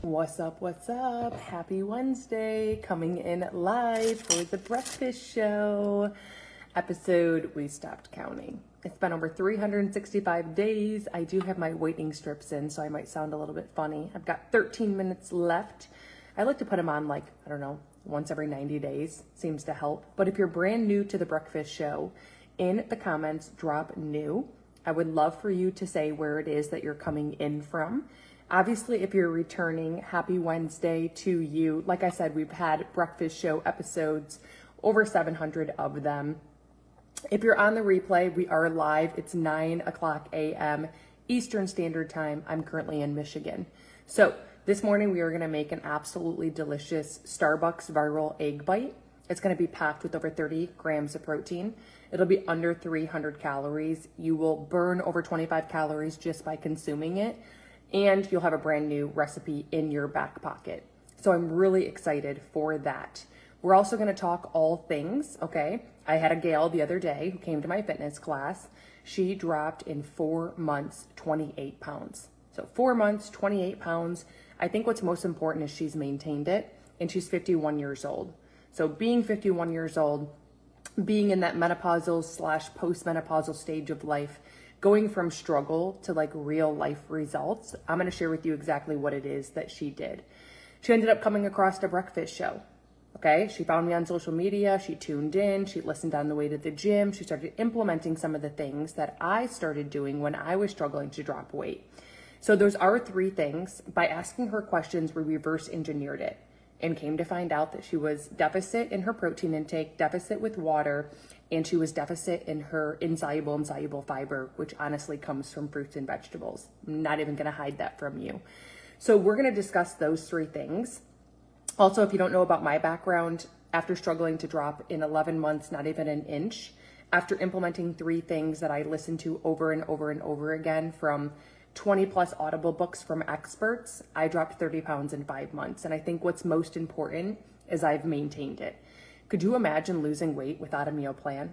What's up? What's up? Happy Wednesday, coming in live for the breakfast show episode. We stopped counting. It's been over 365 days. I do have my waiting strips in, so I might sound a little bit funny. I've got 13 minutes left. I like to put them on, like, I don't know, once every 90 days. Seems to help. But if you're brand new to the breakfast show, in the comments, drop new. I would love for you to say where it is that you're coming in from. Obviously, if you're returning, happy Wednesday to you. Like I said, we've had breakfast show episodes, over 700 of them. If you're on the replay, we are live. It's 9 o'clock a.m. Eastern Standard Time. I'm currently in Michigan. So this morning we are going to make an absolutely delicious Starbucks viral egg bite. It's going to be packed with over 30 grams of protein. It'll be under 300 calories. You will burn over 25 calories just by consuming it. And you'll have a brand new recipe in your back pocket. So I'm really excited for that. We're also going to talk all things, okay? I had a gal the other day who came to my fitness class. She dropped in 4 months, 28 pounds. So 4 months, 28 pounds. I think what's most important is she's maintained it, and she's 51 years old. So being 51 years old, being in that menopausal / postmenopausal stage of life, going from struggle to like real life results, I'm going to share with you exactly what it is that she did. She ended up coming across the breakfast show. Okay. She found me on social media. She tuned in. She listened on the way to the gym. She started implementing some of the things that I started doing when I was struggling to drop weight. So those are 3 things. By asking her questions, we reverse engineered it and came to find out that she was deficit in her protein intake, deficit with water, and she was deficit in her insoluble and soluble fiber, which honestly comes from fruits and vegetables. I'm not even gonna hide that from you. So we're gonna discuss those 3 things. Also, if you don't know about my background, after struggling to drop in 11 months, not even an inch, after implementing 3 things that I listened to over and over and over again from 20 plus audible books from experts, I dropped 30 pounds in 5 months. And I think what's most important is I've maintained it. Could you imagine losing weight without a meal plan,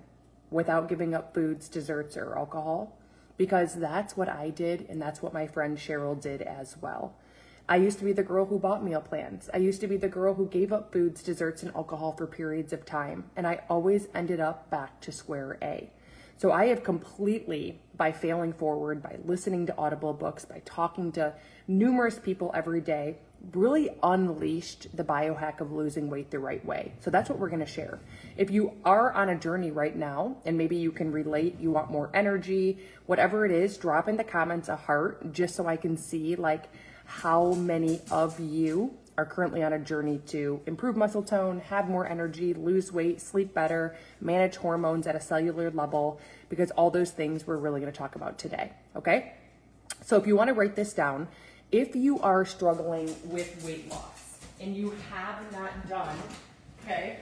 without giving up foods, desserts, or alcohol? Because that's what I did, and that's what my friend Cheryl did as well. I used to be the girl who bought meal plans. I used to be the girl who gave up foods, desserts, and alcohol for periods of time, and I always ended up back to square A. So I have completely, by failing forward, by listening to audible books, by talking to numerous people every day, really unleashed the biohack of losing weight the right way. So that's what we're going to share. If you are on a journey right now and maybe you can relate, you want more energy, whatever it is, drop in the comments a heart just so I can see like how many of you are currently on a journey to improve muscle tone, have more energy, lose weight, sleep better, manage hormones at a cellular level, because all those things we're really going to talk about today. Okay. So if you want to write this down, if you are struggling with weight loss and you have not done, okay,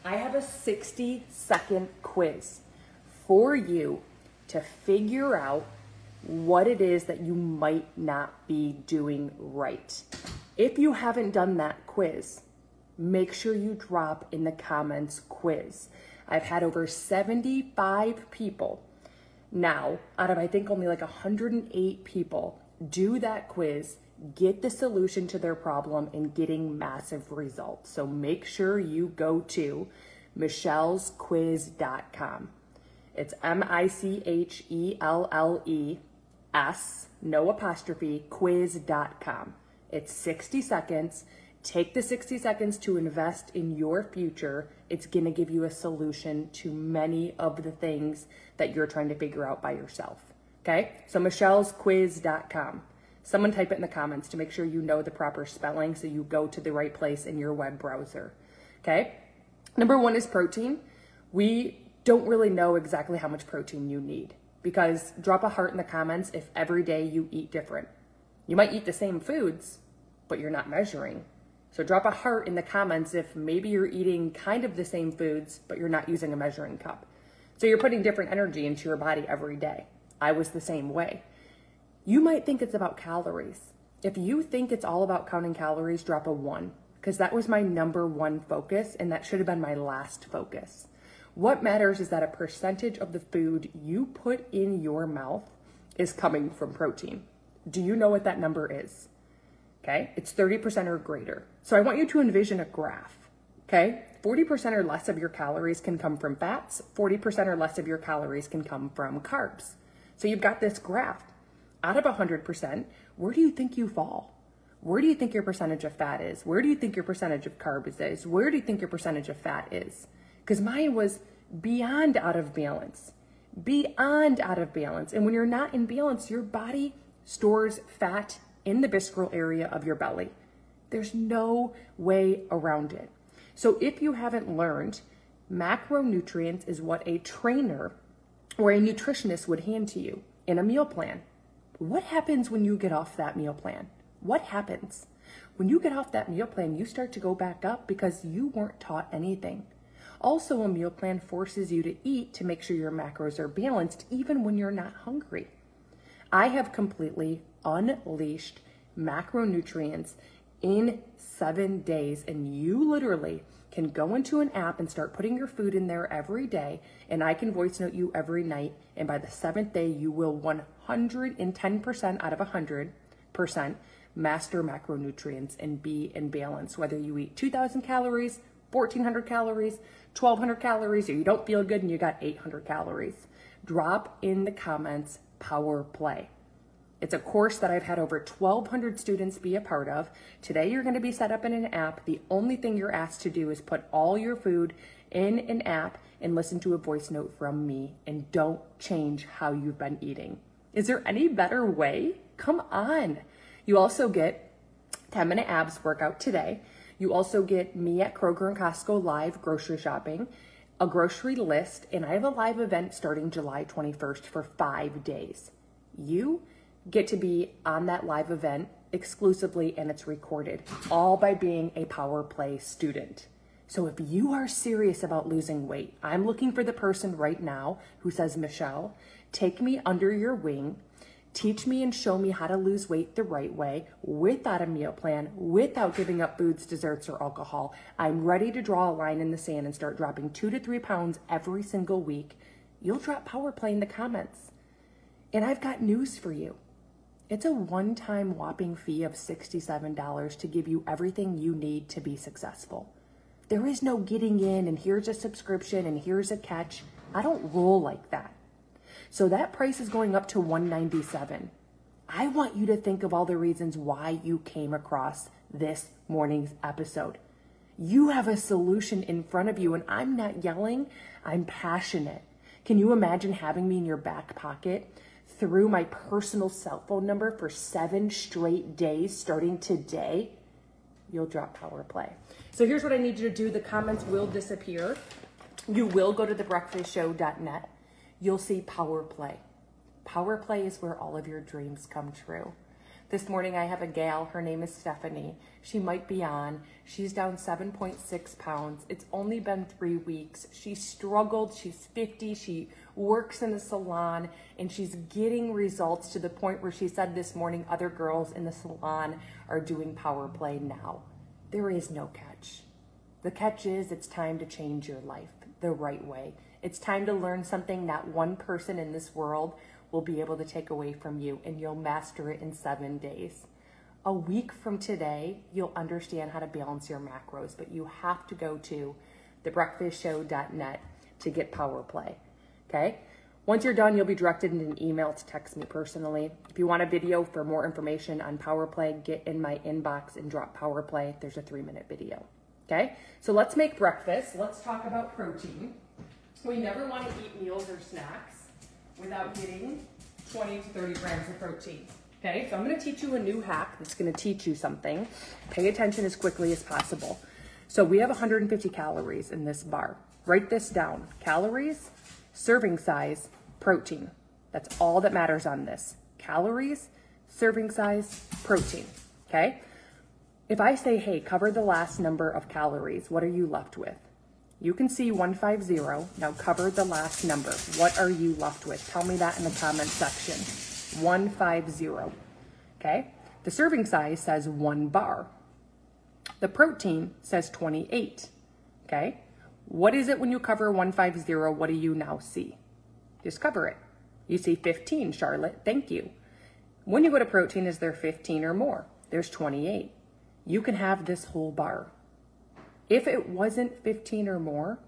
I have a 60-second quiz for you to figure out what it is that you might not be doing right. If you haven't done that quiz, make sure you drop in the comments quiz. I've had over 75 people now, out of I think only like 108 people, do that quiz, get the solution to their problem, and getting massive results. So make sure you go to michellesquiz.com. It's MICHELLES, no apostrophe, quiz.com. It's 60 seconds. Take the 60 seconds to invest in your future. It's going to give you a solution to many of the things that you're trying to figure out by yourself. Okay? So michellesquiz.com. Someone type it in the comments to make sure you know the proper spelling so you go to the right place in your web browser. Okay? Number 1 is protein. We don't really know exactly how much protein you need, because drop a heart in the comments if every day you eat different. You might eat the same foods, but you're not measuring. So drop a heart in the comments if maybe you're eating kind of the same foods, but you're not using a measuring cup. So you're putting different energy into your body every day. I was the same way. You might think it's about calories. If you think it's all about counting calories, drop a 1, because that was my number 1 focus, and that should have been my last focus. What matters is that a percentage of the food you put in your mouth is coming from protein. Do you know what that number is? okay? It's 30% or greater. So I want you to envision a graph, okay? 40% or less of your calories can come from fats. 40% or less of your calories can come from carbs. So you've got this graph. Out of 100%, where do you think you fall? Where do you think your percentage of fat is? Where do you think your percentage of carbs is? Where do you think your percentage of fat is? Because mine was beyond out of balance. Beyond out of balance. And when you're not in balance, your body stores fat in the visceral area of your belly. There's no way around it. So if you haven't learned, macronutrients is what a trainer or a nutritionist would hand to you in a meal plan. What happens when you get off that meal plan? What happens? When you get off that meal plan, you start to go back up because you weren't taught anything. Also, a meal plan forces you to eat to make sure your macros are balanced even when you're not hungry. I have completely unleashed macronutrients in 7 days, and you literally can go into an app and start putting your food in there every day, and I can voice note you every night, and by the 7th day, you will 110% out of 100% master macronutrients and be in balance, whether you eat 2,000 calories, 1,400 calories, 1,200 calories, or you don't feel good and you got 800 calories. Drop in the comments, Power Play. It's a course that I've had over 1,200 students be a part of. Today, you're going to be set up in an app. The only thing you're asked to do is put all your food in an app and listen to a voice note from me, and don't change how you've been eating. Is there any better way? Come on. You also get 10-minute abs workout today. You also get me at Kroger and Costco live grocery shopping, a grocery list, and I have a live event starting July 21st for 5 days. You get to be on that live event exclusively, and it's recorded, all by being a Power Play student. So if you are serious about losing weight, I'm looking for the person right now who says, Michelle, take me under your wing, teach me and show me how to lose weight the right way without a meal plan, without giving up foods, desserts, or alcohol. I'm ready to draw a line in the sand and start dropping 2 to 3 pounds every single week. You'll drop Power Play in the comments. And I've got news for you. It's a one-time whopping fee of $67 to give you everything you need to be successful. There is no getting in and here's a subscription and here's a catch. I don't roll like that. So that price is going up to $197. I want you to think of all the reasons why you came across this morning's episode. You have a solution in front of you, and I'm not yelling, I'm passionate. Can you imagine having me in your back pocket through my personal cell phone number for 7 straight days starting today? You'll drop Power Play. So here's what I need you to do. The comments will disappear. You will go to thebreakfastshow.net. You'll see Power Play. Power Play is where all of your dreams come true. This morning I have a gal, her name is Stephanie. She might be on. She's down 7.6 pounds. It's only been 3 weeks. She struggled, she's 50, she works in a salon, and she's getting results to the point where she said this morning other girls in the salon are doing Power Play now. There is no catch. The catch is it's time to change your life the right way. It's time to learn something not one person in this world will be able to take away from you, and you'll master it in 7 days. A week from today, you'll understand how to balance your macros, but you have to go to thebreakfastshow.net to get Power Play, okay? Once you're done, you'll be directed in an email to text me personally. If you want a video for more information on Power Play, get in my inbox and drop Power Play. There's a 3-minute video, okay? So let's make breakfast. Let's talk about protein. We never want to eat meals or snacks without getting 20 to 30 grams of protein. Okay, so I'm going to teach you a new hack that's going to teach you something. Pay attention as quickly as possible. So we have 150 calories in this bar. Write this down. Calories, serving size, protein. That's all that matters on this. Calories, serving size, protein. Okay? If I say, hey, cover the last number of calories, what are you left with? You can see 150. Now cover the last number. What are you left with? Tell me that in the comment section. 150. Okay? The serving size says 1 bar. The protein says 28. Okay? What is it when you cover 150? What do you now see? Just cover it. You see 15, Charlotte. Thank you. When you go to protein, is there 15 or more? there's 28. You can have this whole bar. If it wasn't 15 or more,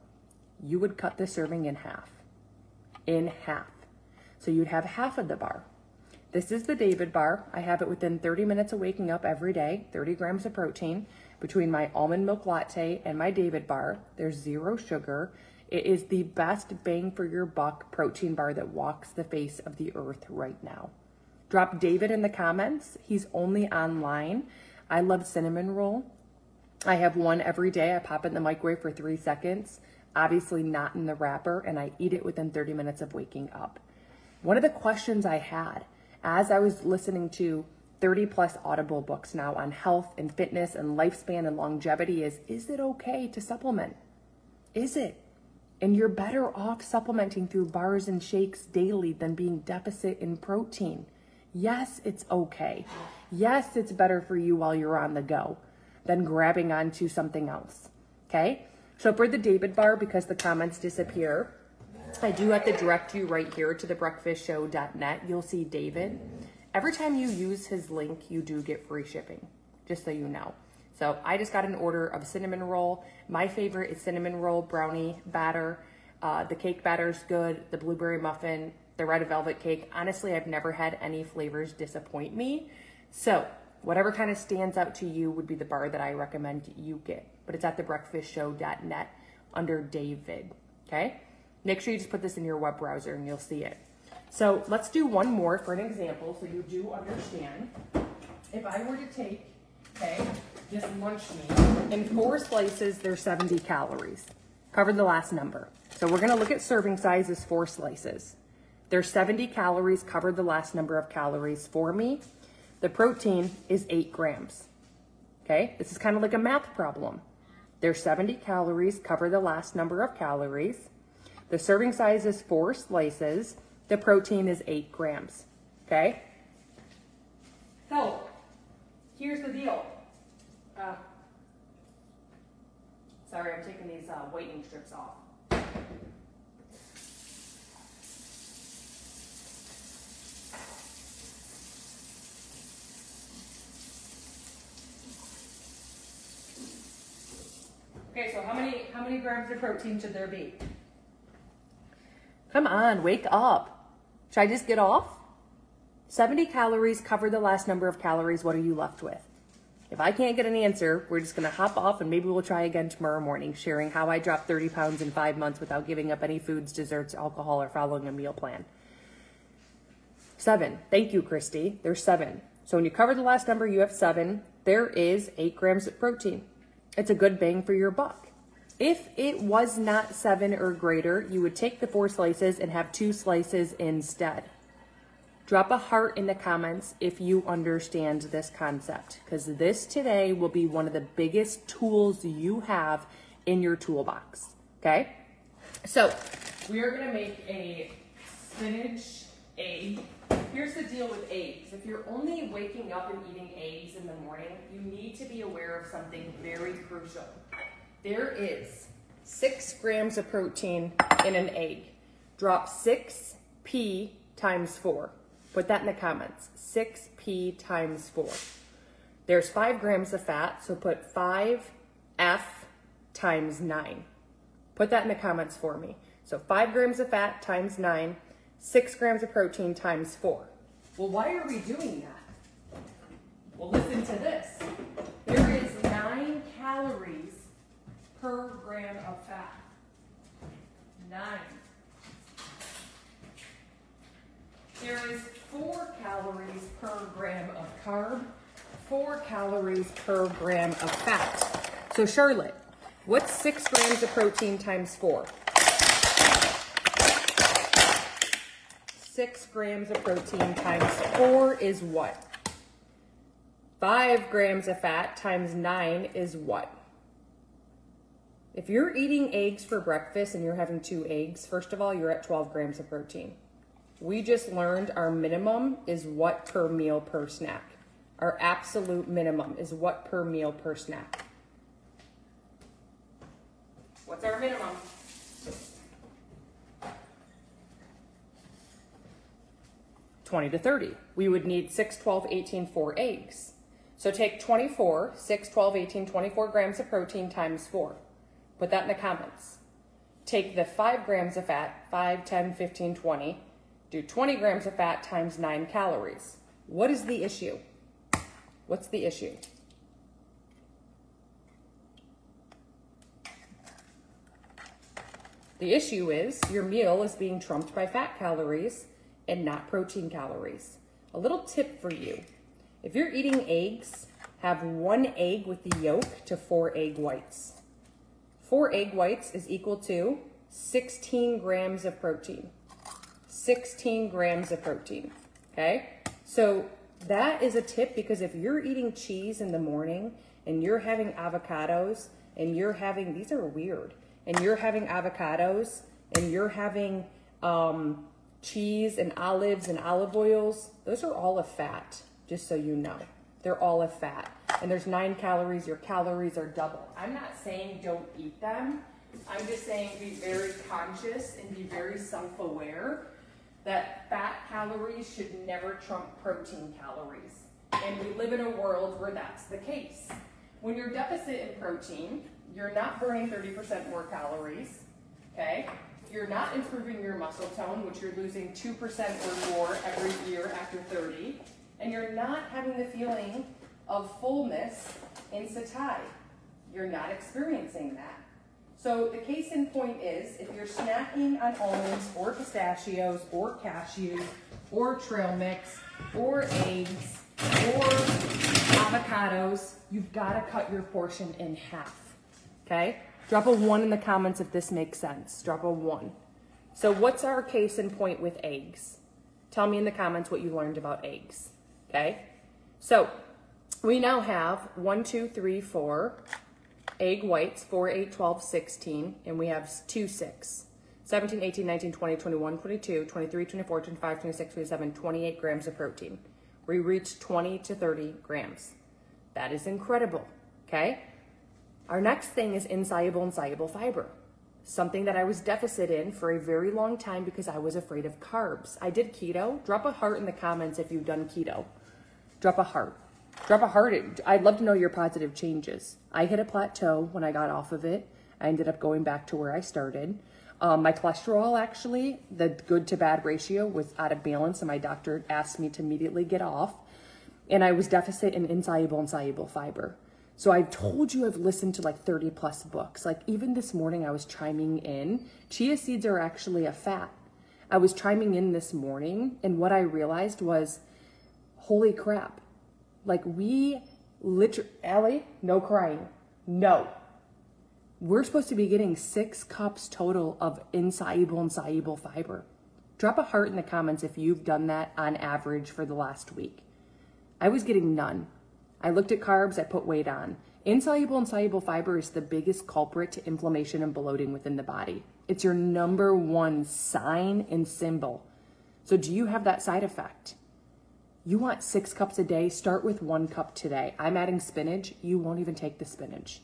you would cut the serving in half. In half. So you'd have half of the bar. This is the David bar. I have it within 30 minutes of waking up every day, 30 grams of protein between my almond milk latte and my David bar. There's 0 sugar. It is the best bang for your buck protein bar that walks the face of the earth right now. Drop David in the comments. He's only online. I love cinnamon roll. I have one every day. I pop it in the microwave for 3 seconds, obviously not in the wrapper, and I eat it within 30 minutes of waking up. One of the questions I had as I was listening to 30 plus Audible books now on health and fitness and lifespan and longevity is it okay to supplement? Is it? And you're better off supplementing through bars and shakes daily than being deficit in protein. Yes, it's okay. Yes, it's better for you while you're on the go than grabbing onto something else, okay? So for the David bar, because the comments disappear, I do have to direct you right here to thebreakfastshow.net. You'll see David. Every time you use his link, you do get free shipping, just so you know. So I just got an order of cinnamon roll. My favorite is cinnamon roll brownie batter. The cake batter's good, the blueberry muffin, the red velvet cake. Honestly, I've never had any flavors disappoint me. So whatever kind of stands out to you would be the bar that I recommend you get. But it's at thebreakfastshow.net under David, okay? Make sure you just put this in your web browser and you'll see it. So let's do one more for an example so you do understand. If I were to take, okay, this lunch meat, in 4 slices, there's 70 calories. Cover the last number. So we're gonna look at serving size as 4 slices. There's 70 calories, cover the last number of calories for me. The protein is 8 grams, okay? This is kind of like a math problem. There's 70 calories, cover the last number of calories. The serving size is 4 slices. The protein is 8 grams, okay? So, here's the deal. Sorry, I'm taking these whitening strips off. Okay, so how many grams of protein should there be? Come on, wake up. Should I just get off? 70 calories, cover the last number of calories. What are you left with? If I can't get an answer, we're just going to hop off and maybe we'll try again tomorrow morning, sharing how I dropped 30 pounds in 5 months without giving up any foods, desserts, alcohol, or following a meal plan. 7. Thank you, Christy. There's 7. So when you cover the last number, you have 7. There is 8 grams of protein. It's a good bang for your buck. If it was not 7 or greater, you would take the 4 slices and have 2 slices instead. Drop a heart in the comments if you understand this concept, because this today will be one of the biggest tools you have in your toolbox, okay? So we are gonna make a spinach egg. Here's the deal with eggs. If you're only waking up and eating eggs in the morning, you need to be aware of something very crucial. There is 6 grams of protein in an egg. Drop 6p times 4. Put that in the comments. 6p times 4. There's 5 grams of fat, so put 5f times 9. Put that in the comments for me. So 5 grams of fat times 9, 6 grams of protein times 4. Well, why are we doing that? Well, listen to this. There is 9 calories per gram of fat. 9. There is 4 calories per gram of carb, 4 calories per gram of fat. So Charlotte, what's 6 grams of protein times 4? 6 grams of protein times 4 is what? 5 grams of fat times 9 is what? If you're eating eggs for breakfast and you're having 2 eggs, first of all, you're at 12 grams of protein. We just learned our minimum is what per meal per snack. Our absolute minimum is what per meal per snack. What's our minimum? 20 to 30. We would need 6, 12, 18, 4 eggs. So take 24, 6, 12, 18, 24 grams of protein times 4. Put that in the comments. Take the 5 grams of fat, 5, 10, 15, 20. Do 20 grams of fat times 9 calories. What is the issue? What's the issue? The issue is your meal is being trumped by fat calories and not protein calories. A little tip for you. If you're eating eggs, have 1 egg with the yolk to 4 egg whites. 4 egg whites is equal to 16 grams of protein. 16 grams of protein, okay? So that is a tip, because if you're eating cheese in the morning and you're having avocados and you're having, these are weird, and you're having avocados and you're having cheese and olives and olive oils, those are all a fat, just so you know. They're all a fat. And there's 9 calories, your calories are double. I'm not saying don't eat them. I'm just saying be very conscious and be very self-aware that fat calories should never trump protein calories. And we live in a world where that's the case. When you're deficit in protein, you're not burning 30% more calories, okay? You're not improving your muscle tone, which you're losing 2% or more every year after 30. And you're not having the feeling of fullness in satiety. You're not experiencing that. So the case in point is, if you're snacking on almonds or pistachios or cashews or trail mix or eggs or avocados, you've got to cut your portion in half, okay? Drop a 1 in the comments if this makes sense. Drop a 1. So what's our case in point with eggs? Tell me in the comments what you learned about eggs, okay? So we now have 1, 2, 3, 4 egg whites, 4, 8, 12, 16, and we have 2, 6, 17, 18, 19, 20, 21, 22, 23, 24, 25, 26, 27, 28 grams of protein. We reached 20 to 30 grams. That is incredible, okay? Our next thing is insoluble and soluble fiber, something that I was deficit in for a very long time because I was afraid of carbs. I did keto. Drop a heart in the comments if you've done keto. Drop a heart. Drop a heart. I'd love to know your positive changes. I hit a plateau when I got off of it. I ended up going back to where I started. My cholesterol, actually, the good to bad ratio was out of balance, and my doctor asked me to immediately get off. And I was deficit in insoluble and soluble fiber. So I've told you I've listened to like 30 plus books. Like even this morning I was chiming in. Chia seeds are actually a fat. I was chiming in this morning, and what I realized was, holy crap. Like we literally, Ellie, no crying, no. We're supposed to be getting 6 cups total of insoluble and soluble fiber. Drop a heart in the comments if you've done that on average for the last week. I was getting none. I looked at carbs, I put weight on. Insoluble and soluble fiber is the biggest culprit to inflammation and bloating within the body. It's your number 1 sign and symbol. So do you have that side effect? You want 6 cups a day, start with 1 cup today. I'm adding spinach, you won't even take the spinach.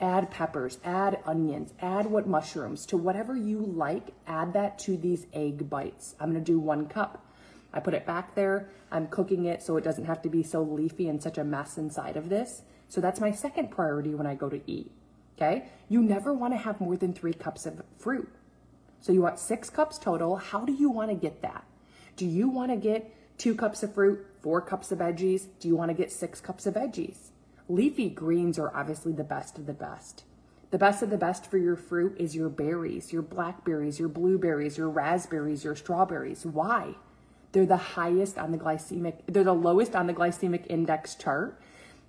Add peppers, add onions, add what mushrooms, to whatever you like, add that to these egg bites. I'm gonna do 1 cup. I put it back there, I'm cooking it so it doesn't have to be so leafy and such a mess inside of this. So that's my second priority when I go to eat, okay? You never wanna have more than 3 cups of fruit. So you want 6 cups total. How do you wanna get that? Do you wanna get 2 cups of fruit, 4 cups of veggies? Do you wanna get 6 cups of veggies? Leafy greens are obviously the best of the best. The best of the best for your fruit is your berries, your blackberries, your blueberries, your raspberries, your strawberries. Why? They're the highest on the they're the lowest on the glycemic index chart.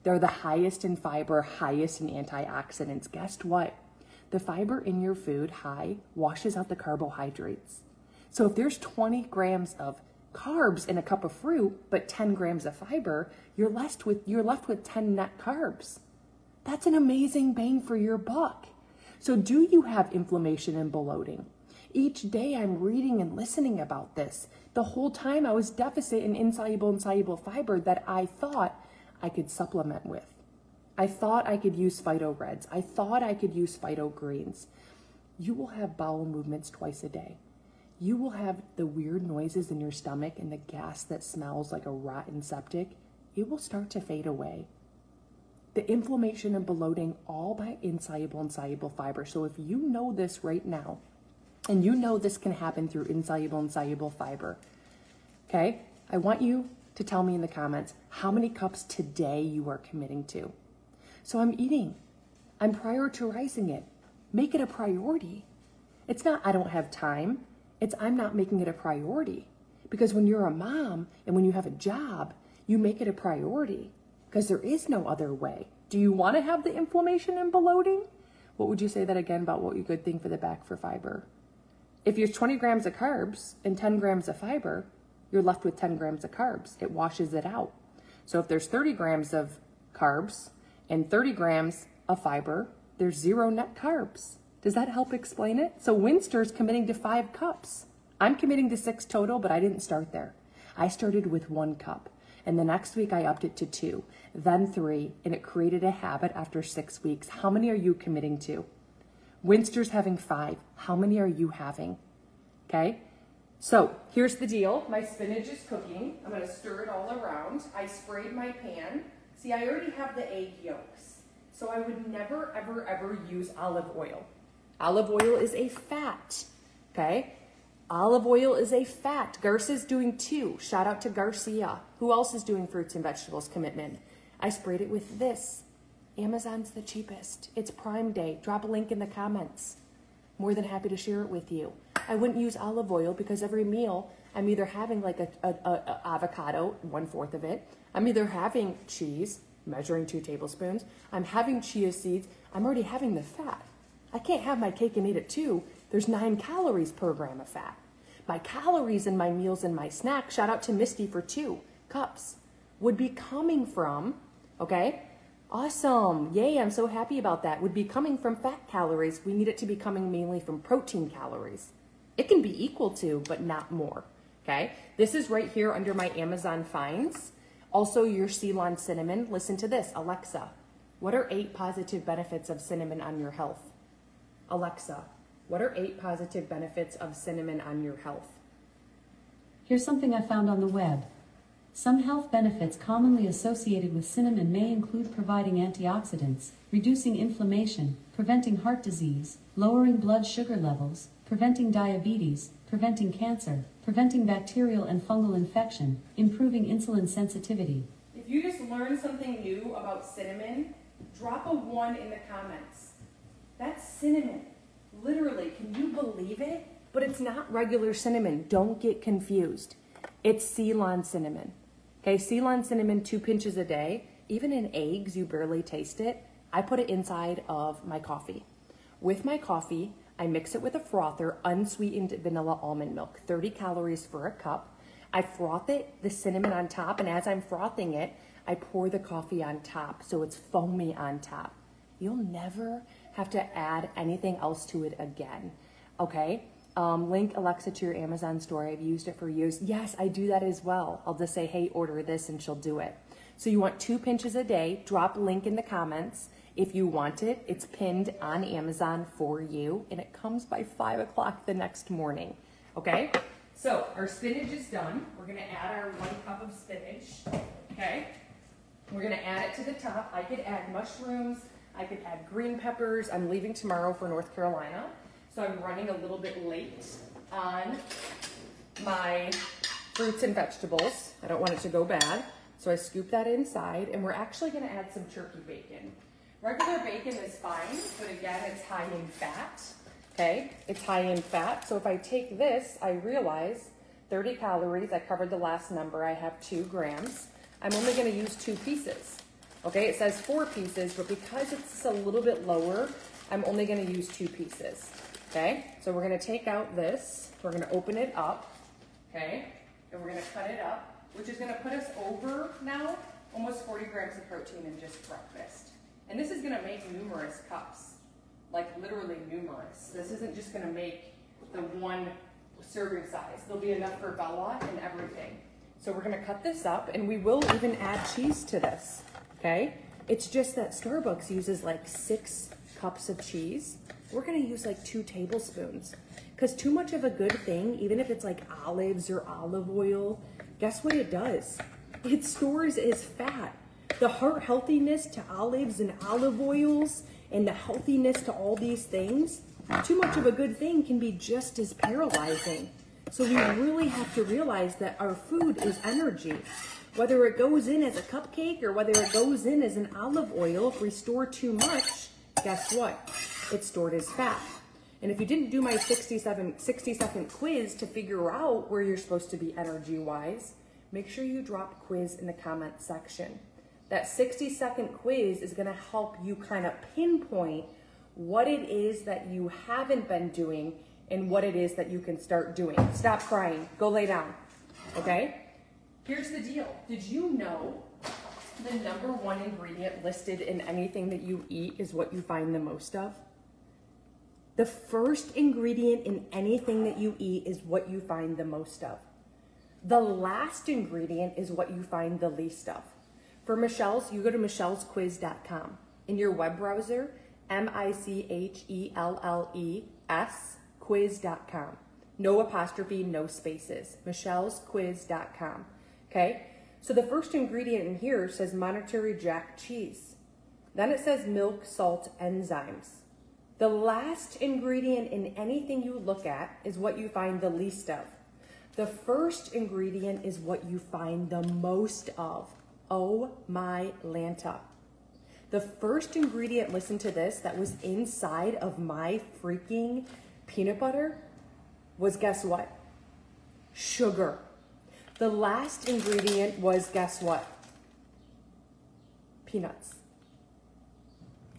They're the highest in fiber, highest in antioxidants. Guess what? The fiber in your food, high, washes out the carbohydrates. So if there's 20 grams of carbs in a cup of fruit, but 10 grams of fiber, you're left with 10 net carbs. That's an amazing bang for your buck. So do you have inflammation and bloating? Each day I'm reading and listening about this. The whole time I was deficit in insoluble and soluble fiber that I thought I could supplement with. I thought I could use Phyto Reds. I thought I could use Phyto Greens. You will have bowel movements twice a day. You will have the weird noises in your stomach and the gas that smells like a rotten septic. It will start to fade away. The inflammation and bloating all by insoluble and soluble fiber. So if you know this right now, and you know this can happen through insoluble and soluble fiber, okay? I want you to tell me in the comments how many cups today you are committing to. So I'm eating. I'm prioritizing it. Make it a priority. It's not I don't have time. It's I'm not making it a priority. Because when you're a mom and when you have a job, you make it a priority because there is no other way. Do you want to have the inflammation and bloating? What would you say that again about what you good thing for the back for fiber? If you're 20 grams of carbs and 10 grams of fiber, you're left with 10 grams of carbs. It washes it out. So if there's 30 grams of carbs and 30 grams of fiber, there's 0 net carbs. Does that help explain it? So Winster's committing to 5 cups. I'm committing to 6 total, but I didn't start there. I started with 1 cup. And the next week I upped it to 2, then 3, and it created a habit after 6 weeks. How many are you committing to? Winster's having 5. How many are you having? Okay? So here's the deal. My spinach is cooking. I'm going to stir it all around. I sprayed my pan. See, I already have the egg yolks. So I would never, ever, ever use olive oil. Olive oil is a fat, okay? Olive oil is a fat. Garcia's doing 2. Shout out to Garcia. Who else is doing fruits and vegetables commitment? I sprayed it with this. Amazon's the cheapest. It's Prime Day. Drop a link in the comments. More than happy to share it with you. I wouldn't use olive oil because every meal I'm either having like a avocado, 1/4 of it. I'm either having cheese, measuring 2 tablespoons. I'm having chia seeds. I'm already having the fat. I can't have my cake and eat it too. There's 9 calories per gram of fat. My calories in my meals and my snacks, shout out to Misty for 2 cups, would be coming from, okay? Awesome. Yay, I'm so happy about that. Would be coming from fat calories. We need it to be coming mainly from protein calories. It can be equal to, but not more, okay? This is right here under my Amazon finds. Also your Ceylon cinnamon. Listen to this, Alexa. What are 8 positive benefits of cinnamon on your health? Alexa, what are 8 positive benefits of cinnamon on your health? Here's something I found on the web. Some health benefits commonly associated with cinnamon may include providing antioxidants, reducing inflammation, preventing heart disease, lowering blood sugar levels, preventing diabetes, preventing cancer, preventing bacterial and fungal infection, improving insulin sensitivity. If you just learned something new about cinnamon, drop a 1 in the comments. That's cinnamon. Literally, can you believe it? But it's not regular cinnamon. Don't get confused. It's Ceylon cinnamon. Okay, Ceylon cinnamon, 2 pinches a day. Even in eggs, you barely taste it. I put it inside of my coffee. With my coffee, I mix it with a frother, unsweetened vanilla almond milk, 30 calories for a cup. I froth it, the cinnamon on top, and as I'm frothing it, I pour the coffee on top so it's foamy on top. You'll never have to add anything else to it again, okay? Link Alexa to your Amazon store. I've used it for years. Yes, I do that as well. I'll just say, hey, order this, and she'll do it. So you want 2 pinches a day. Drop a link in the comments if you want it. It's pinned on Amazon for you, and it comes by 5 o'clock the next morning, okay? So our spinach is done. We're gonna add our 1 cup of spinach, okay? We're gonna add it to the top. I could add mushrooms. I could add green peppers. I'm leaving tomorrow for North Carolina, so I'm running a little bit late on my fruits and vegetables. I don't want it to go bad, so I scoop that inside, and we're actually gonna add some turkey bacon. Regular bacon is fine, but again, it's high in fat, okay? It's high in fat, so if I take this, I realize 30 calories. I covered the last number. I have 2 grams. I'm only gonna use 2 pieces. Okay, it says 4 pieces, but because it's a little bit lower, I'm only gonna use 2 pieces, okay? So we're gonna take out this, we're gonna open it up, okay? And we're gonna cut it up, which is gonna put us over now almost 40 grams of protein in just breakfast. And this is gonna make numerous cups, like literally numerous. This isn't just gonna make the 1 serving size. There'll be enough for Bella and everything. So we're gonna cut this up, and we will even add cheese to this. Okay, it's just that Starbucks uses like 6 cups of cheese. We're gonna use like 2 tablespoons because too much of a good thing, even if it's like olives or olive oil, guess what it does? It stores as fat. The heart healthiness to olives and olive oils and the healthiness to all these things, too much of a good thing can be just as paralyzing. So we really have to realize that our food is energy. Whether it goes in as a cupcake or whether it goes in as an olive oil, if we store too much, guess what? It's stored as fat. And if you didn't do my 60-second quiz to figure out where you're supposed to be energy-wise, make sure you drop quiz in the comment section. That 60-second quiz is gonna help you kind of pinpoint what it is that you haven't been doing and what it is that you can start doing. Stop crying, go lay down, okay? Here's the deal. Did you know the number one ingredient listed in anything that you eat is what you find the most of? The first ingredient in anything that you eat is what you find the most of. The last ingredient is what you find the least of. For Michelle's, you go to michellesquiz.com. In your web browser, MICHELLES, quiz.com. No apostrophe, no spaces. michellesquiz.com. Okay? So the first ingredient in here says Monterey Jack cheese. Then it says milk, salt, enzymes. The last ingredient in anything you look at is what you find the least of. The first ingredient is what you find the most of. Oh my Lanta. The first ingredient, listen to this, that was inside of my freaking peanut butter was, guess what? Sugar. The last ingredient was, guess what? Peanuts.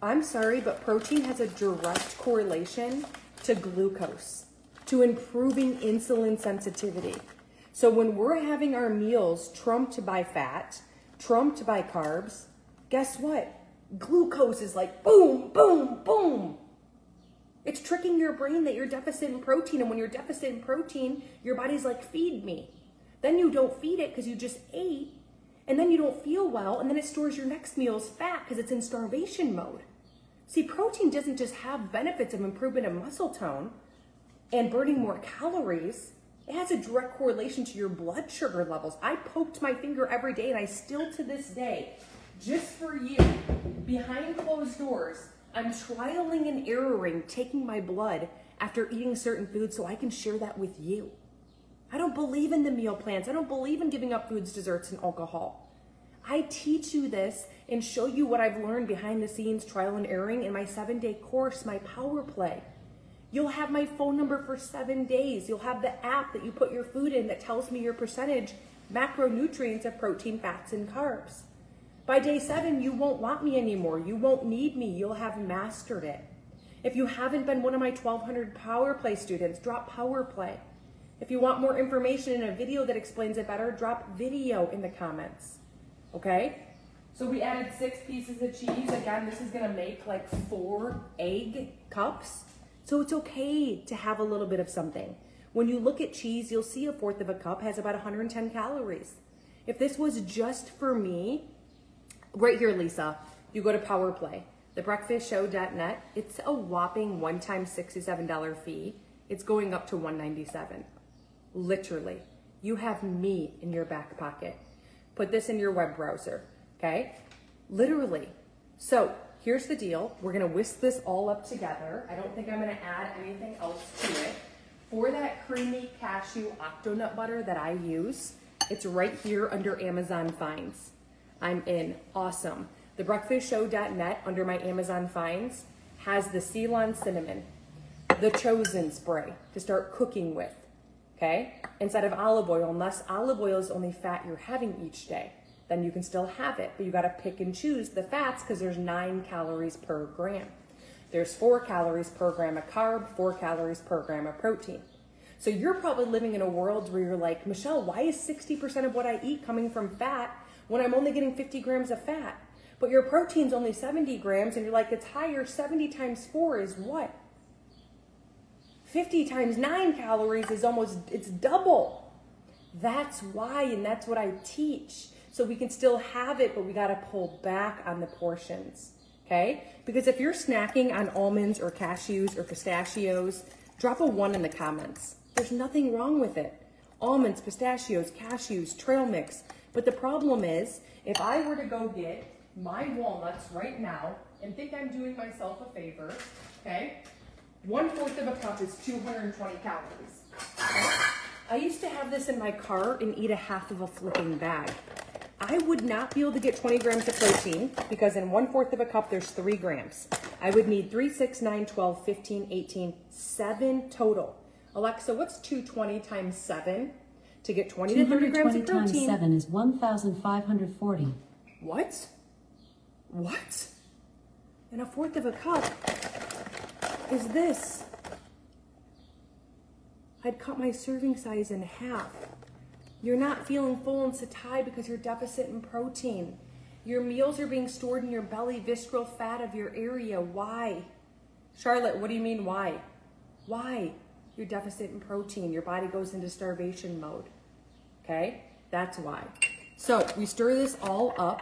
I'm sorry, but protein has a direct correlation to glucose, to improving insulin sensitivity. So when we're having our meals trumped by fat, trumped by carbs, guess what? Glucose is like boom, boom, boom. It's tricking your brain that you're deficit in protein, and when you're deficit in protein, your body's like, feed me. Then you don't feed it because you just ate, and then you don't feel well, and then it stores your next meal as fat because it's in starvation mode. See, protein doesn't just have benefits of improvement in muscle tone and burning more calories. It has a direct correlation to your blood sugar levels. I poked my finger every day, and I still to this day, just for you, behind closed doors, I'm trialing and erroring, taking my blood after eating certain foods so I can share that with you. I don't believe in the meal plans. I don't believe in giving up foods, desserts, and alcohol. I teach you this and show you what I've learned behind the scenes, trial and erroring in my 7-day course, my Power Play. You'll have my phone number for 7 days. You'll have the app that you put your food in that tells me your percentage macronutrients of protein, fats, and carbs. By day 7, you won't want me anymore. You won't need me. You'll have mastered it. If you haven't been one of my 1,200 Power Play students, drop Power Play. If you want more information in a video that explains it better, drop video in the comments. Okay? So we added 6 pieces of cheese. Again, this is gonna make like 4 egg cups. So it's okay to have a little bit of something. When you look at cheese, you'll see 1/4 of a cup has about 110 calories. If this was just for me, right here, Lisa, you go to Power Play, thebreakfastshow.net. It's a whopping one-time $67 fee. It's going up to $197. Literally, you have me in your back pocket. Put this in your web browser, okay? Literally. So here's the deal. We're gonna whisk this all up together. I don't think I'm gonna add anything else to it. For that creamy cashew octonut butter that I use, it's right here under Amazon Finds. I'm in. Awesome. Thebreakfastshow.net under my Amazon Finds has the Ceylon cinnamon, the Chosen spray to start cooking with, okay? Instead of olive oil, unless olive oil is the only fat you're having each day, then you can still have it, but you gotta pick and choose the fats because there's 9 calories per gram. There's 4 calories per gram of carb, 4 calories per gram of protein. So you're probably living in a world where you're like, Michelle, why is 60% of what I eat coming from fat when I'm only getting 50 grams of fat? But your protein's only 70 grams, and you're like, it's higher. 70 times 4 is what? 50 times 9 calories is almost, it's double. That's why, and that's what I teach. So we can still have it, but we gotta pull back on the portions, okay? Because if you're snacking on almonds or cashews or pistachios, drop a 1 in the comments. There's nothing wrong with it. Almonds, pistachios, cashews, trail mix, But the problem is, if I were to go get my walnuts right now and think I'm doing myself a favor, okay, 1/4 of a cup is 220 calories. Okay? I used to have this in my car and eat a half of a flipping bag. I would not be able to get 20 grams of protein because in 1/4 of a cup, there's 3 grams. I would need 3, 6, 9, 12, 15, 18, 7 total. Alexa, what's 220 times 7 to get 20 to 30 grams of 220 times protein? 7 is 1,540. What? What? And 1/4 of a cup is this. I'd cut my serving size in half. You're not feeling full and satiety because you're deficit in protein. Your meals are being stored in your belly, visceral fat of your area. Why? Charlotte, what do you mean why? Why? You're deficit in protein. Your body goes into starvation mode. Okay? That's why. So we stir this all up.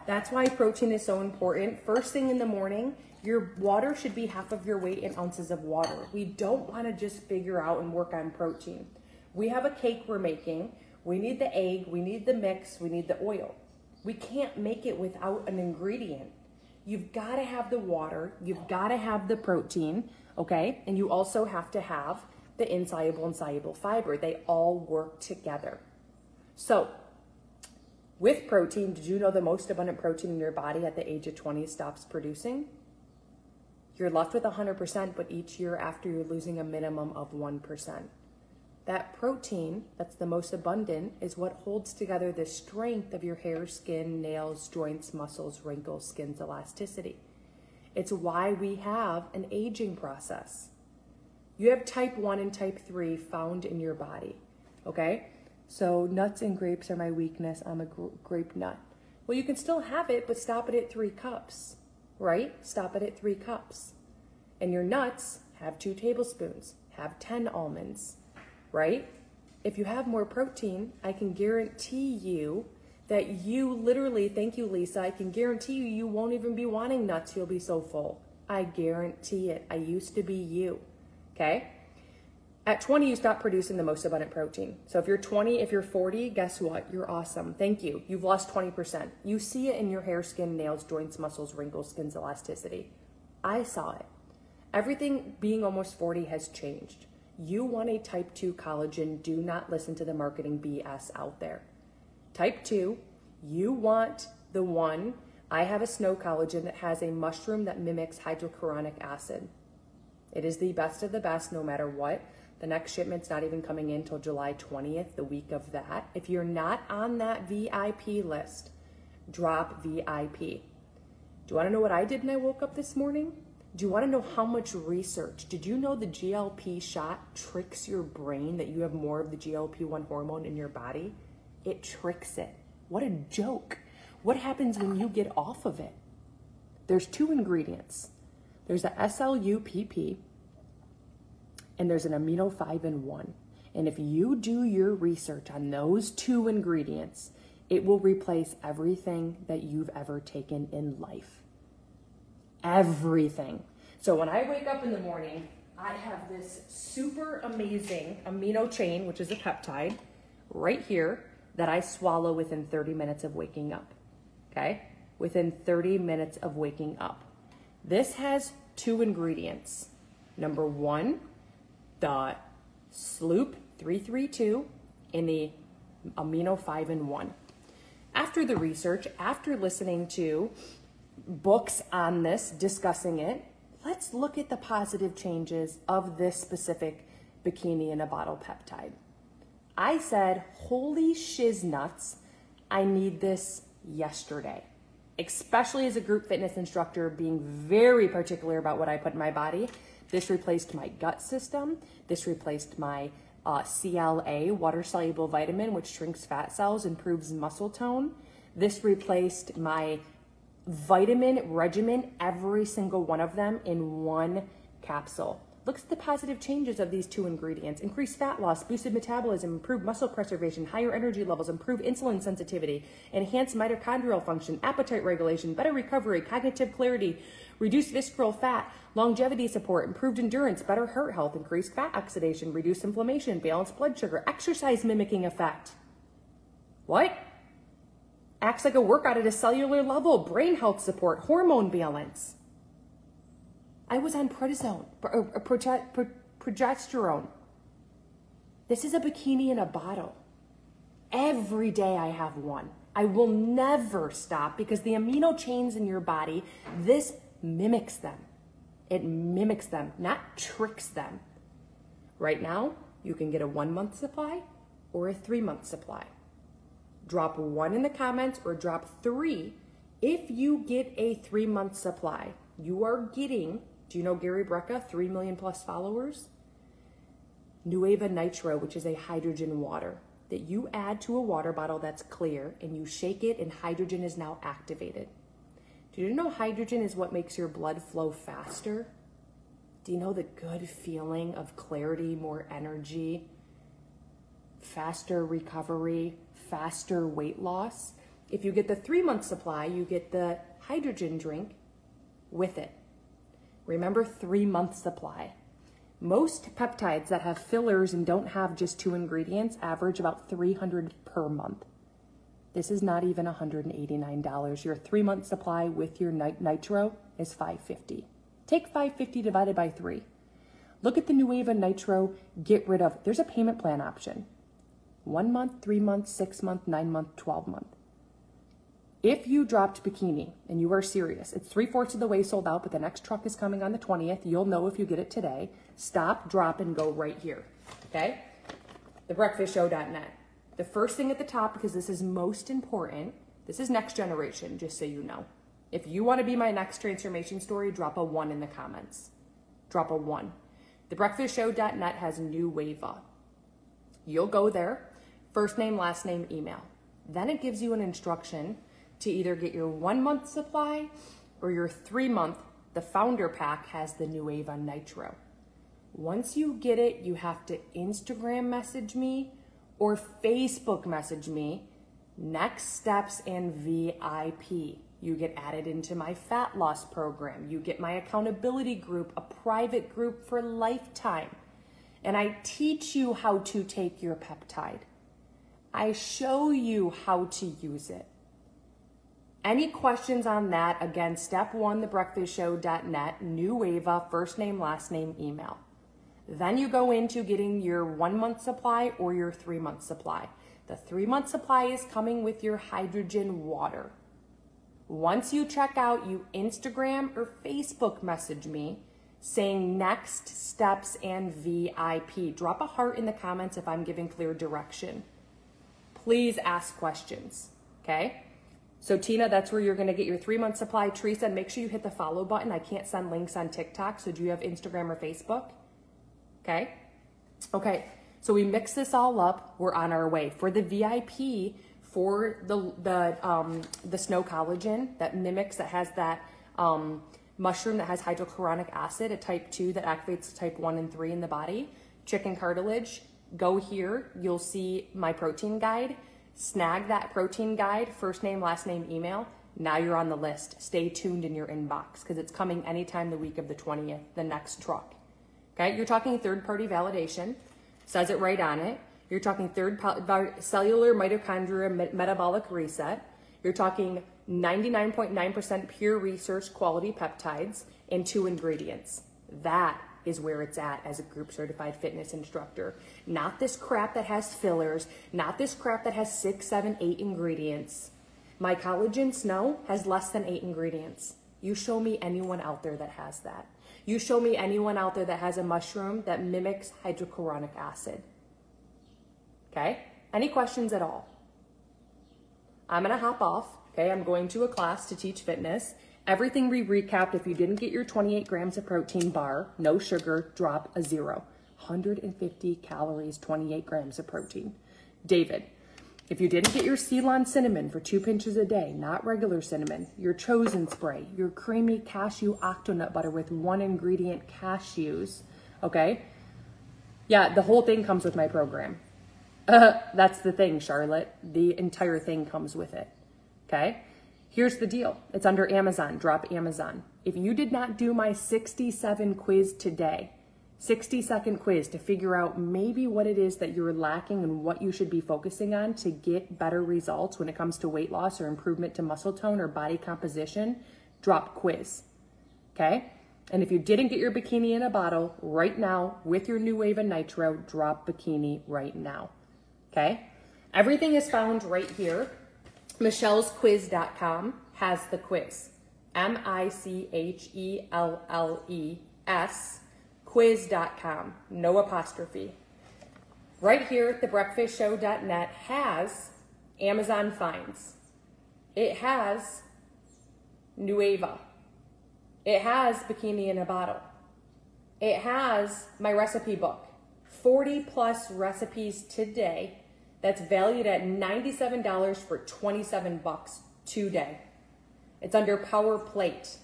That's why protein is so important. First thing in the morning, your water should be half of your weight in ounces of water. We don't want to just figure out and work on protein. We have a cake we're making. We need the egg, we need the mix, we need the oil. We can't make it without an ingredient. You've got to have the water, you've got to have the protein, okay? And you also have to have the insoluble and soluble fiber. They all work together. So, with protein, did you know the most abundant protein in your body at the age of 20 stops producing? You're left with 100%, but each year after you're losing a minimum of 1%. That protein that's the most abundant is what holds together the strength of your hair, skin, nails, joints, muscles, wrinkles, skin's elasticity. It's why we have an aging process. You have type 1 and type 3 found in your body, okay? So nuts and grapes are my weakness. I'm a grape nut. Well, you can still have it, but stop it at 3 cups, right? Stop it at 3 cups. And your nuts have 2 tablespoons, have 10 almonds, right? If you have more protein, I can guarantee you that you literally, thank you, Lisa, I can guarantee you won't even be wanting nuts. You'll be so full. I guarantee it. I used to be you, okay? At 20, you stop producing the most abundant protein. So if you're 20, if you're 40, guess what? You're awesome. Thank you. You've lost 20%. You see it in your hair, skin, nails, joints, muscles, wrinkles, skin's elasticity. I saw it. Everything being almost 40 has changed. You want a type 2 collagen, do not listen to the marketing BS out there. Type 2, you want the one, I have a snow collagen that has a mushroom that mimics hydrochloric acid. It is the best of the best no matter what. The next shipment's not even coming in until July 20th, the week of that. If you're not on that VIP list, drop VIP. Do you want to know what I did when I woke up this morning? Do you want to know how much research? Did you know the GLP shot tricks your brain that you have more of the GLP-1 hormone in your body? It tricks it. What a joke. What happens when you get off of it? There's 2 ingredients. There's a SLUPP and there's an amino 5 in 1. And if you do your research on those 2 ingredients, it will replace everything that you've ever taken in life. Everything. So when I wake up in the morning, I have this super amazing amino chain, which is a peptide, right here that I swallow within 30 minutes of waking up. Okay? Within 30 minutes of waking up. This has 2 ingredients. Number 1, the SLOOP 332 and the amino 5 in 1. After the research, after listening to books on this, discussing it, let's look at the positive changes of this specific bikini in a bottle peptide. I said, holy shiz nuts, I need this yesterday. Especially as a group fitness instructor, being very particular about what I put in my body. This replaced my gut system. This replaced my CLA, water-soluble vitamin, which shrinks fat cells, improves muscle tone. This replaced my vitamin regimen, every single one of them in 1 capsule. Look at the positive changes of these 2 ingredients. Increased fat loss, boosted metabolism, improved muscle preservation, higher energy levels, improved insulin sensitivity, enhanced mitochondrial function, appetite regulation, better recovery, cognitive clarity, reduced visceral fat, longevity support, improved endurance, better heart health, increased fat oxidation, reduced inflammation, balanced blood sugar, exercise mimicking effect. What? Acts like a workout at a cellular level, brain health support, hormone balance. I was on progesterone. This is a bikini in a bottle. Every day I have one. I will never stop because the amino chains in your body, this mimics them. It mimics them, not tricks them. Right now, you can get a 1 month supply or a 3 month supply. Drop 1 in the comments or drop 3. If you get a 3 month supply, you are getting, do you know Gary Brecka, 3 million plus followers? Nueva Nitro, which is a hydrogen water that you add to a water bottle that's clear and you shake it and hydrogen is now activated. Do you know hydrogen is what makes your blood flow faster? Do you know the good feeling of clarity, more energy, faster recovery, faster weight loss? If you get the 3 month supply, you get the hydrogen drink with it. Remember, 3 month supply. Most peptides that have fillers and don't have just 2 ingredients average about $300 per month. This is not even $189. Your 3 month supply with your Nitro is $550. Take $550 divided by 3. Look at the Nueva Nitro, get rid of, there's a payment plan option. 1 month, 3 months, 6 month, 9 month, 12 month. If you dropped bikini and you are serious, it's 3/4 of the way sold out, but the next truck is coming on the 20th. You'll know if you get it today. Stop, drop, and go right here, okay? Thebreakfastshow.net. The first thing at the top, because this is most important, this is next generation, just so you know. If you want to be my next transformation story, drop a 1 in the comments. Drop a 1. Thebreakfastshow.net has Nueva. You'll go there, first name, last name, email. Then it gives you an instruction to either get your 1 month supply or your 3 month. The founder pack has the Nueva Nitro. Once you get it, you have to Instagram message me or Facebook message me, Next Steps and VIP. You get added into my fat loss program. You get my accountability group, a private group for lifetime. And I teach you how to take your peptide. I show you how to use it. Any questions on that? Again, step 1, thebreakfastshow.net, Nueva, first name, last name, email. Then you go into getting your 1 month supply or your 3 month supply. The 3 month supply is coming with your hydrogen water. Once you check out, you Instagram or Facebook message me saying Next Steps and VIP. Drop a heart in the comments if I'm giving clear direction. Please ask questions, okay? So Tina, that's where you're gonna get your 3 month supply. Teresa, make sure you hit the follow button. I can't send links on TikTok, so do you have Instagram or Facebook? Okay? Okay, so we mix this all up. We're on our way. For the VIP, for the snow collagen that mimics, that has that mushroom that has hydrochloric acid, a type 2 that activates type 1 and 3 in the body, chicken cartilage, go here. You'll see my protein guide. Snag that protein guide, first name, last name, email. Now you're on the list. Stay tuned in your inbox because it's coming anytime the week of the 20th, the next truck. Okay, you're talking third-party validation. Says it right on it. You're talking cellular mitochondria metabolic reset. You're talking 99.9% pure research quality peptides and 2 ingredients. That is where it's at as a group certified fitness instructor. Not this crap that has fillers, not this crap that has 6, 7, 8 ingredients. My collagen snow has less than 8 ingredients. You show me anyone out there that has that. You show me anyone out there that has a mushroom that mimics hydrochloric acid. Okay? Any questions at all? I'm gonna hop off, okay? I'm going to a class to teach fitness. Everything we recapped, if you didn't get your 28 grams of protein bar, no sugar, drop a 0. 150 calories, 28 grams of protein. David, if you didn't get your Ceylon cinnamon for 2 pinches a day, not regular cinnamon, your chosen spray, your creamy cashew octonut butter with 1 ingredient cashews, okay? Yeah, the whole thing comes with my program. That's the thing, Charlotte. The entire thing comes with it, okay? Here's the deal. It's under Amazon. Drop Amazon. If you did not do my 67 quiz today, 60-second quiz to figure out maybe what it is that you're lacking and what you should be focusing on to get better results when it comes to weight loss or improvement to muscle tone or body composition. Drop quiz, okay? And if you didn't get your bikini in a bottle right now with your Nueva Nitro, drop bikini right now, okay? Everything is found right here. michellesquiz.com has the quiz. MICHELLES quiz.com, no apostrophe. Right here at thebreakfastshow.net has Amazon Finds. It has Nueva. It has Bikini in a Bottle. It has my recipe book, 40 plus recipes today. That's valued at $97 for 27 bucks today. It's under Power Plate.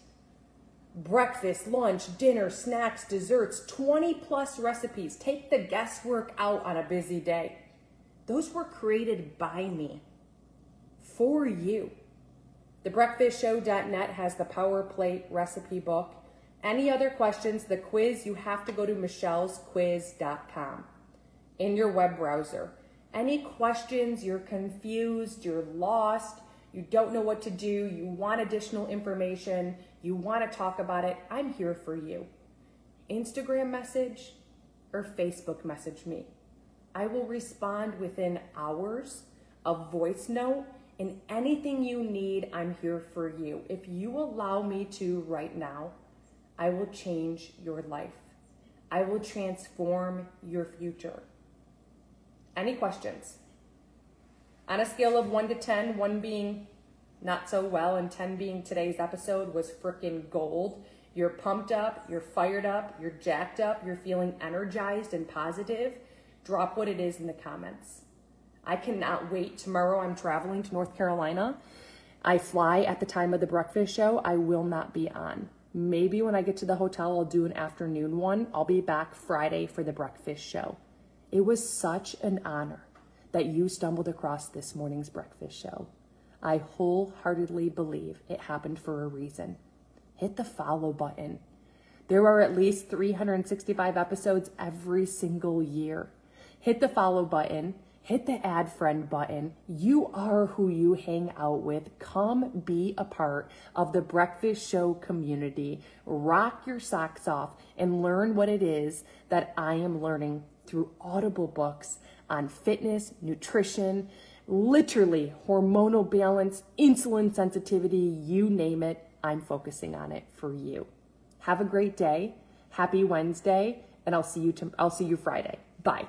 Breakfast, lunch, dinner, snacks, desserts, 20 plus recipes. Take the guesswork out on a busy day. Those were created by me, for you. Thebreakfastshow.net has the Power Plate recipe book. Any other questions, the quiz, you have to go to michellesquiz.com in your web browser. Any questions, you're confused, you're lost, you don't know what to do, you want additional information, you want to talk about it, I'm here for you. Instagram message or Facebook message me. I will respond within hours, a voice note, and anything you need, I'm here for you. If you allow me to right now, I will change your life. I will transform your future. Any questions? On a scale of 1 to 10, 1 being not so well and 10 being today's episode was freaking gold. You're pumped up, you're fired up, you're jacked up, you're feeling energized and positive. Drop what it is in the comments. I cannot wait. Tomorrow I'm traveling to North Carolina. I fly at the time of the breakfast show. I will not be on. Maybe when I get to the hotel, I'll do an afternoon one. I'll be back Friday for the breakfast show. It was such an honor that you stumbled across this morning's breakfast show. I wholeheartedly believe it happened for a reason. Hit the follow button. There are at least 365 episodes every single year. Hit the follow button. Hit the add friend button. You are who you hang out with. Come be a part of the breakfast show community. Rock your socks off and learn what it is that I am learning through Audible books on fitness, nutrition, literally hormonal balance, insulin sensitivity, you name it. I'm focusing on it for you. Have a great day. Happy Wednesday, and I'll see you Friday. Bye.